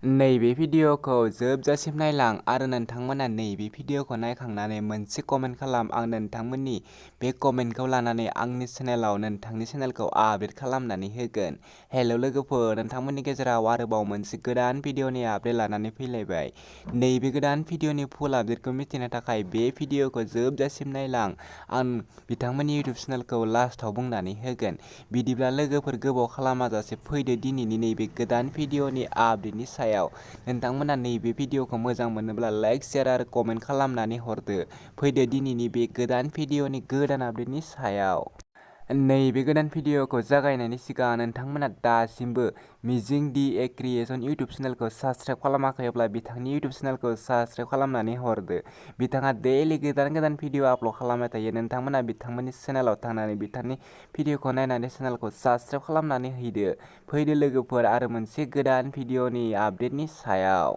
नैबे भिडिअखौ जोबजासिम नायलां आरो नोंथांमोना नैबे भिडिअखौ नायखांनानै मोनसे कमेन्ट खालाम। आं नोंथांमोननि बे कमेन्टखौ लानानै आंनि चेनेलाव नोंथांनि चेनेलखौ आपडेट खालामनानै होगोन। हेल' लोगोफोर, नोंथांमोननि गेजेराव आरोबाव मोनसे गोदान भिडिअनि आपडेट लानानै फैलायबाय। नैबे गोदान भिडिअनि फुल आपडेटखौ मिथिनो थाखाय बे भिडिअखौ जोबजासिम नायलां। आं बिथांमोननि इउटुब चेनेलखौ लास्टआव बुंनानै होगोन। बिदिब्ला लोगोफोर, गोबाव खालामाजासे फैदो दिनैनि नैबे गोदान भिडिअनि आपडेटनि सायाव। नोंथांमोना नैबे भिडिअखौ मोजां मोनोब्ला लाइक, शेयार आरो कमेन्ट खालामनानै हरदो। फैदो दिनैनि बे गोदान भिडिअनि गोदान आपडेटनि सायाव। नैबे गोदान भिडिअखौ जागायनायनि सिगां नोंथांमोना दासिमबो मिजिं दि ए क्रिएशन इउटुब चेनेलखौ साबस्क्राइब खालामाखैब्ला बिथांनि इउटुब चेनेलखौ साबस्क्राइब खालामनानै हरदो। बिथाङा डेइलि गोदान भिडिअ आपल'ड खालामबाय थायो। नोंथांमोना बिथांमोननि चेनेलाव थांनानै बिथांनि भिडिअखौ नायनानै चेनेलखौ साबस्क्राइब खालामनानै हैदो। फैदो लोगोफोर आरो मोनसे गोदान भिडिअनि आपडेटनि सायाव।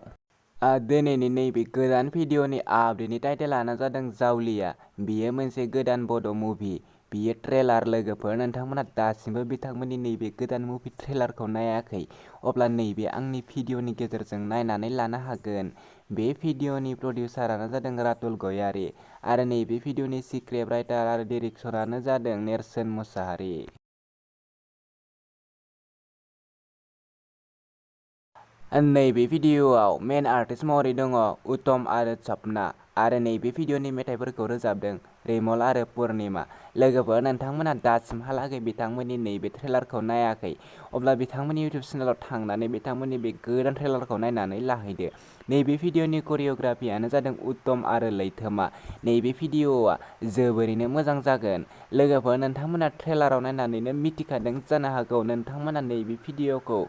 दिनैनि नैबे गोदान भिडिअनि आपडेटनि टाइटेलानो जादों जावलिया। बेयो मोनसे गोदान बड' मुभि। बेयो ट्रेलार लोगोफोर। नोंथांमोना दासिमबो बिथांमोननि नैबे गोदान मुभि ट्रेलारखौ नायाखै, अब्ला नैबे आंनि भिडिअनि गेजेरजों नायनानै लानो हागोन। बे भिडिअनि प्रडिउसारानो जादों रातुल गयारी आरो नैबे भिडिअनि स्क्रिप्ट राइटार आरो डिरेक्टरानो जादों नेरसोन मुसाहारि। नैबे भिडिअआव मेन आर्टिस्ट महरै दङ उत्तम आरो सपना आरो नैबे भिडिअनि मेथाइफोरखौ रोजाबदों रैमल आरो पुर्निमा। लोगोफोर, नोंथांमोना दासिमहालागै बिथांमोननि नैबे ट्रेलारखौ नायाखै, अब्ला बिथांमोननि इउटुब चेनेलाव थांनानै बिथांमोननि बे गोदान ट्रेलारखौ नायनानै लाहैदो। नैबे भिडिअनि करिय'ग्राफियानो जादों उत्तम आरो लैथोमा। नैबे भिडिअआ जोबोरैनो मोजां जागोन। लोगोफोर, नोंथांमोना ट्रेलाराव नायनानैनो मिथिखादों जानो हागौ। नोंथांमोना नैबे भिडिअखौ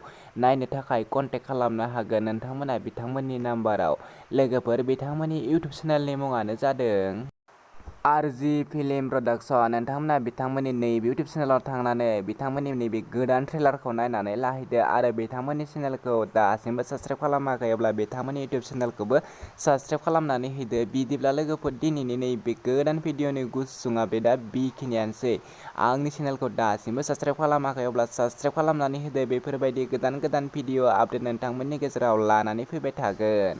नायनो थाखाय कन्टेक्ट खालामनो हागोन नोंथांमोना बिथांमोननि नाम्बाराव। लोगोफोर, बिथांमोननि इउटुब चेनेलनि मुङानो जादों आरजि फिल्म प्रडाक्शन। नोंथांमोना बिथांमोननि नैबे इउटुब चेनेलाव थांनानै बिथांमोननि नैबे गोदान ट्रेलारखौ नायनानै लाहैदो आरो बिथांमोननि चेनेलखौ दासिमबो साबस्क्राइब खालामाखै, अब्ला बिथांमोननि इउटुब चेनेलखौबो साबस्क्राइब खालामनानै होदो। बिदिब्ला लोगोफोर, दिनैनि नैबे गोदान भिडिअनि गुसुं आपडेटआ बेखिनियानोसै। आंनि चेनेलखौ दासिमबो साबस्क्राइब खालामाखै, अब्ला साबस्क्राइब खालामनानै होदो। बेफोरबायदि गोदान भिडिअ आपडेट नोंथांमोननि गेजेराव लानानै फैबाय थागोन।